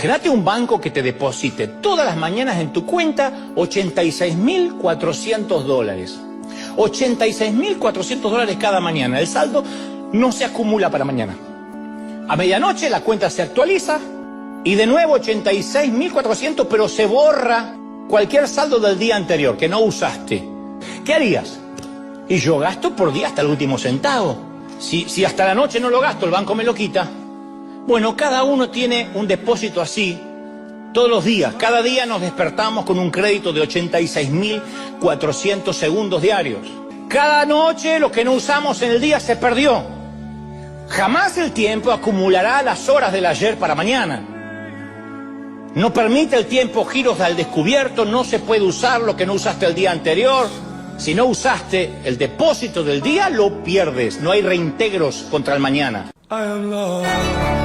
Imagínate un banco que te deposite todas las mañanas en tu cuenta $86.400. $86.400 cada mañana. El saldo no se acumula para mañana. A medianoche la cuenta se actualiza y de nuevo 86.400, pero se borra cualquier saldo del día anterior que no usaste. ¿Qué harías? Y yo gasto por día hasta el último centavo. Si hasta la noche no lo gasto, el banco me lo quita. Bueno, cada uno tiene un depósito así todos los días. Cada día nos despertamos con un crédito de 86.400 segundos diarios. Cada noche lo que no usamos en el día se perdió. Jamás el tiempo acumulará las horas del ayer para mañana. No permite el tiempo giros al descubierto, no se puede usar lo que no usaste el día anterior. Si no usaste el depósito del día, lo pierdes. No hay reintegros contra el mañana. I am lost.